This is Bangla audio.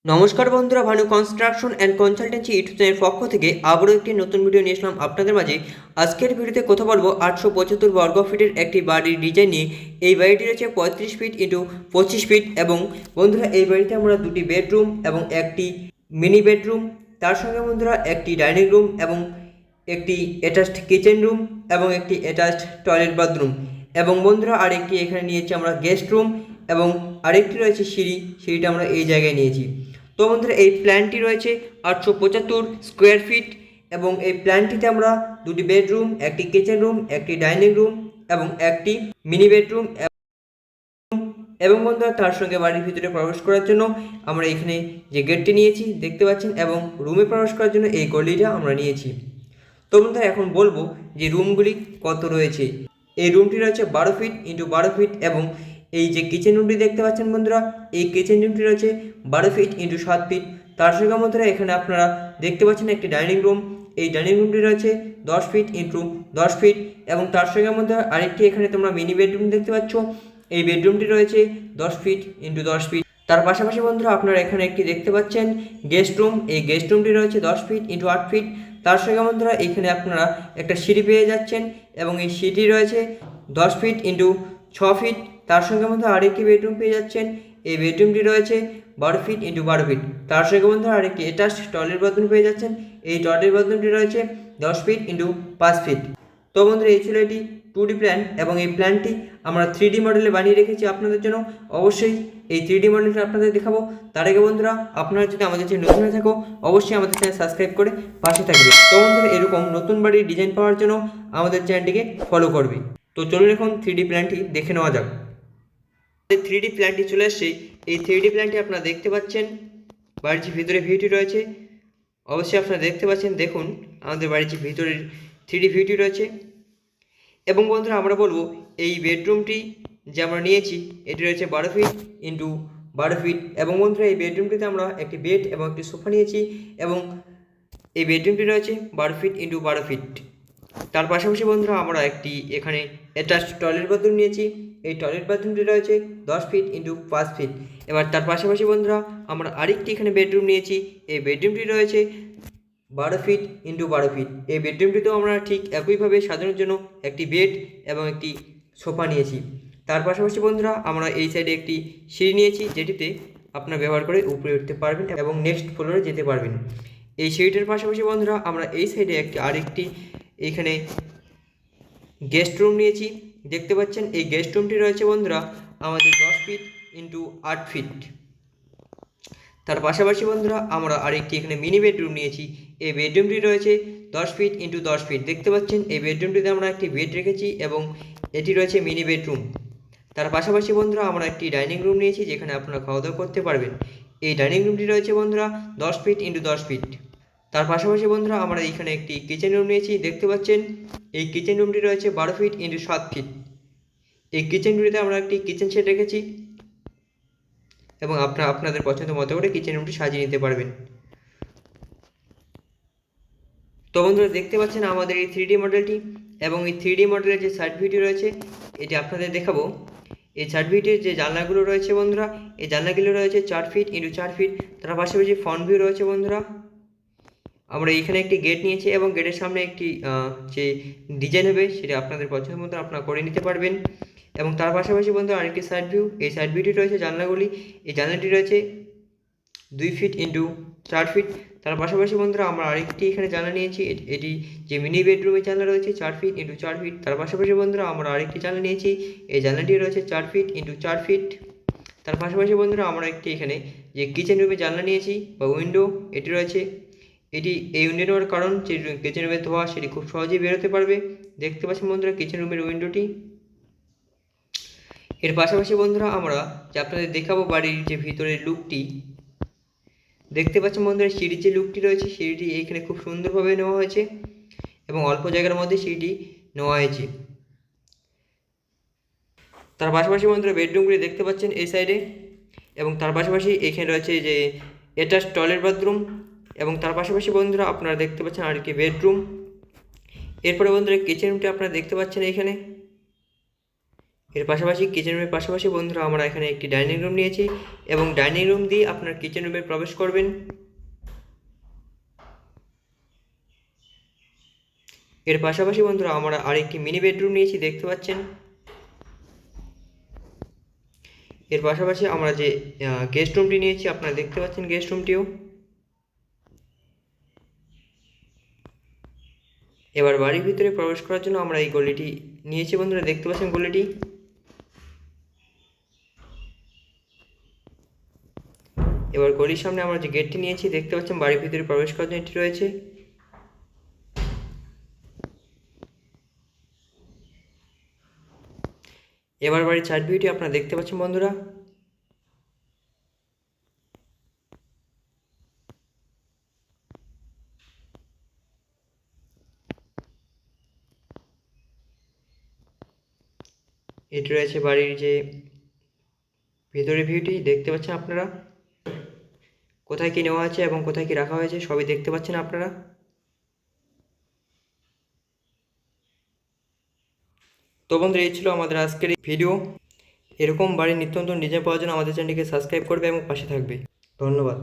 নমস্কার বন্ধুরা, Bhanu construction and consultancy YouTube চ্যানেলের পক্ষ থেকে আবারও একটি নতুন ভিডিও নিয়ে আসলাম আপনাদের মাঝে। আজকের ভিডিওতে কথা বলবো 875 বর্গ ফিটের একটি বাড়ির ডিজাইন নিয়ে। এই বাড়িটি রয়েছে 35 ফিট ইন্টু 25 ফিট এবং বন্ধুরা এই বাড়িতে আমরা দুটি বেডরুম এবং একটি মিনি বেডরুম, তার সঙ্গে বন্ধুরা একটি ডাইনিং রুম এবং একটি অ্যাটাচড কিচেন রুম এবং একটি অ্যাটাচড টয়লেট বাথরুম এবং বন্ধুরা আরেকটি এখানে নিয়েছি আমরা গেস্ট রুম এবং আরেকটি রয়েছে সিঁড়িটা আমরা এই জায়গায় নিয়েছি। তো বন্ধুরা এই প্ল্যানটি রয়েছে 875 স্কোয়ার ফিট এবং এই প্ল্যানটিতে আমরা দুটি বেডরুম, একটি কিচেন রুম, একটি ডাইনিং রুম এবং একটি মিনি বেডরুম এবং বন্ধুরা তার সঙ্গে বাড়ির ভিতরে প্রবেশ করার জন্য আমরা এখানে যে গেটটি নিয়েছি দেখতে পাচ্ছেন এবং রুমে প্রবেশ করার জন্য এই গলিটা আমরা নিয়েছি। তো বন্ধুরা এখন বলবো যে রুমগুলি কত রয়েছে। এই রুমটি রয়েছে 12 ফিট ইন্টু 12 ফিট এবং এই যে কিচেন রুমটি দেখতে পাচ্ছেন বন্ধুরা, এই কিচেন রুমটি রয়েছে 12 ফিট ইন্টু 7 ফিট। তার সঙ্গে বন্ধুরা এখানে আপনারা দেখতে পাচ্ছেন একটি ডাইনিং রুম, এই ডাইনিং রুমটি রয়েছে 10 ফিট ইন্টু 10 ফিট এবং তার সঙ্গে মধ্যে আরেকটি এখানে তোমরা মিনি বেডরুম দেখতে পাচ্ছ, এই বেডরুমটি রয়েছে 10 ফিট ইন্টু 10 ফিট। তার পাশাপাশি বন্ধুরা আপনারা এখানে একটি দেখতে পাচ্ছেন গেস্ট রুম, এই গেস্ট রুমটি রয়েছে 10 ফিট ইন্টু 8 ফিট। তার সঙ্গে বন্ধুরা এখানে আপনারা একটা সিঁড়ি পেয়ে যাচ্ছেন এবং এই সিঁড়িটি রয়েছে 10 ফিট ইন্টু 6 ফিট। তার সঙ্গে বন্ধুরা আরেকটি বেডরুম পেয়ে যাচ্ছেন, এই বেডরুমটি রয়েছে 12 ফিট ইন্টু 12 ফিট। তার সঙ্গে বন্ধুরা আরেকটি অ্যাটাচড টয়লেট বাথরুম পেয়ে যাচ্ছেন, এই টয়লেট বাথরুমটি রয়েছে 10 ফিট ইন্টু 5 ফিট। তো বন্ধুরা এই ছিল এটি 2D প্ল্যান এবং এই প্ল্যানটি আমরা 3D মডেলে বানিয়ে রেখেছি আপনাদের জন্য। অবশ্যই এই 3D মডেলটা আপনাদের দেখাবো। তার আগে বন্ধুরা আপনারা যদি আমাদের চ্যানেল নতুন হয়ে থাকো অবশ্যই আমাদের চ্যানেল সাবস্ক্রাইব করে পাশে থাকবে। তো বন্ধুরা এরকম নতুন বাড়ির ডিজাইন পাওয়ার জন্য আমাদের চ্যানেলটিকে ফলো করবে। তো চলুন এখন 3D প্ল্যানটি দেখে নেওয়া যাক। 3D প্ল্যানটি চলে আসছে, এই 3D প্ল্যানটি আপনারা দেখতে পাচ্ছেন, বাড়ির যে ভিতরে ভিউটি রয়েছে অবশ্যই আপনারা দেখতে পাচ্ছেন। দেখুন আমাদের বাড়ির যে ভিতরের 3D ভিউটি রয়েছে এবং বন্ধুরা আমরা বলবো এই বেডরুমটি যে আমরা নিয়েছি এটি রয়েছে 12 ফিট ইন্টু 12 ফিট এবং বন্ধুরা এই বেডরুমটিতে আমরা একটি বেড এবং একটি সোফা নিয়েছি এবং এই বেডরুমটি রয়েছে 12 ফিট ইন্টু 12 ফিট। তার পাশাপাশি বন্ধুরা আমরা একটি এখানে অ্যাটাচড টয়লেট বাথরুম নিয়েছি, এই টয়লেট বাথরুমটি রয়েছে 10 ফিট ইন্টু 5 ফিট। এবার তার পাশাপাশি বন্ধুরা আমরা আরেকটি এখানে বেডরুম নিয়েছি, এই বেডরুমটি রয়েছে 12 ফিট ইন্টু 12 ফিট। এই বেডরুমটিতেও আমরা ঠিক একইভাবে সাজানোর জন্য একটি বেড এবং একটি সোফা নিয়েছি। তার পাশাপাশি বন্ধুরা আমরা এই সাইডে একটি সিঁড়ি নিয়েছি যেটিতে আপনারা ব্যবহার করে উপরে উঠতে পারবেন এবং নেক্সট ফ্লোরে যেতে পারবেন। এই সিঁড়িটার পাশাপাশি বন্ধুরা আমরা এই সাইডে আরেকটি এখানে গেস্ট রুম নিয়েছি দেখতে পাচ্ছেন, এই গেস্ট রুমটি রয়েছে বন্ধুরা আমাদের 10 ফিট ইন্টু 8 ফিট। তার পাশাপাশি বন্ধুরা আমরা আরেকটি এখানে মিনি বেডরুম নিয়েছি, এই বেডরুমটি রয়েছে 10 ফিট ইন্টু 10 ফিট। দেখতে পাচ্ছেন এই বেডরুমটিতে আমরা একটি বেড রেখেছি এবং এটি রয়েছে মিনি বেডরুম। তার পাশাপাশি বন্ধুরা আমরা একটি ডাইনিং রুম নিয়েছি যেখানে আপনারা খাওয়া দাওয়া করতে পারবেন, এই ডাইনিং রুমটি রয়েছে বন্ধুরা 10 ফিট ইন্টু 10 ফিট। তার পাশাপাশি বন্ধুরা আমরা এখানে একটি কিচেন রুম নিয়েছি দেখতে পাচ্ছেন, এই কিচেন রুমটি রয়েছে 12 ফিট ইন্টু 7 ফিট। এই কিচেন রুমটিতে আমরা একটি কিচেন সেট রেখেছি এবং আপনাদের পছন্দ মতো করে কিচেন রুমটি সাজিয়ে নিতে পারবেন। তো বন্ধুরা দেখতে পাচ্ছেন আমাদের এই 3D মডেলটি এবং এই 3D মডেলের যে সাইড ভিউটি রয়েছে এটি আপনাদের দেখাবো। এই সাইড ভিউটির যে জানলাগুলো রয়েছে বন্ধুরা, এই জানলাগুলো রয়েছে 4 ফিট ইন্টু 4 ফিট। তার পাশাপাশি ফ্রন্ট ভিউ রয়েছে বন্ধুরা, আমরা এখানে একটি গেট নিয়েছি এবং গেটের সামনে একটি যে ডিজাইন হবে সেটা আপনাদের পছন্দ মতো আপনারা করে নিতে পারবেন। এবং তার পাশাপাশি বন্ধুরা আরেকটি সাইড ভিউ, এই সাইড ভিউটি রয়েছে জানলাগুলি, এই জানলাটি রয়েছে 2 ফিট ইন্টু 4 ফিট। তার পাশাপাশি বন্ধুরা আমরা আরেকটি এখানে জানলা নিয়েছি, এটি যে মিনি বেডরুমের জানলা রয়েছে 4 ফিট ইন্টু 4 ফিট। তার পাশাপাশি বন্ধুরা আমরা আরেকটি জানলা নিয়েছি, এই জানলাটি রয়েছে 4 ফিট ইন্টু 4 ফিট। তার পাশাপাশি বন্ধুরা আমরা একটি এখানে যে কিচেন রুমের জানলা নিয়েছি বা উইন্ডো, এটি রয়েছে, এটি এই উইন্ডো নেওয়ার কারণ যে কিচেন রুমের ধোঁয়া সেটি খুব সহজেই বেরোতে পারবে। দেখতে পাচ্ছেন বন্ধুরা কিচেন রুমের উইন্ডোটি। এর পাশাপাশি বন্ধুরা আমরা যে আপনাদের দেখাবো বাড়ির যে ভিতরের লুকটি, দেখতে পাচ্ছেন বন্ধুরা সিঁড়ির যে লুকটি রয়েছে সিঁড়িটি এইখানে খুব সুন্দরভাবে নেওয়া হয়েছে এবং অল্প জায়গার মধ্যে সিঁড়িটি নেওয়া হয়েছে। তার পাশাপাশি বন্ধুরা বেডরুমগুলি দেখতে পাচ্ছেন এই সাইডে এবং তার পাশাপাশি এখানে রয়েছে যে অ্যাটাচড টয়লেট বাথরুম এবং তার পাশাপাশি বন্ধুরা আপনারা দেখতে পাচ্ছেন আরেকটি বেডরুম। এরপরে বন্ধুরা কিচেন রুমটি আপনারা দেখতে পাচ্ছেন এইখানে, এর পাশাপাশি কিচেন রুমের পাশাপাশি বন্ধুরা আমরা এখানে একটি ডাইনিং রুম নিয়েছি এবং ডাইনিং রুম দিয়ে আপনার কিচেন রুমে প্রবেশ করবেন। এর পাশাপাশি বন্ধুরা আমরা আরেকটি মিনি বেডরুম নিয়েছি, দেখতে পাচ্ছেন। এর পাশাপাশি আমরা যে গেস্ট রুমটি নিয়েছি আপনারা দেখতে পাচ্ছেন গেস্ট রুমটিও। এবার বাড়ির ভিতরে প্রবেশ করার জন্য আমরা এই গলিটি নিয়েছি বন্ধুরা, দেখতে পাচ্ছেন গলিটি। এবার গলির সামনে আমরা যে গেটটি নিয়েছি দেখতে পাচ্ছেন বাড়ির ভিতরে প্রবেশ করার জন্য এটি রয়েছে। এবার বাড়ির চার ভিউটি আপনারা দেখতে পাচ্ছেন বন্ধুরা। এটি রয়েছে বাড়ির যে ভেতরের ভিউটি, দেখতে পাচ্ছেন আপনারা। কোথায় কি নেওয়া আছে এবং কোথায় কি রাখা হয়েছে সবই দেখতে পাচ্ছেন আপনারা। তো বন্ধুরা, এই ছিল আমাদের আজকের এই ভিডিও। এরকম বাড়ির নিত্য নতুন ডিজাইন পাওয়ার জন্য আমাদের চ্যানেলটিকে সাবস্ক্রাইব করবে এবং পাশে থাকবে। ধন্যবাদ।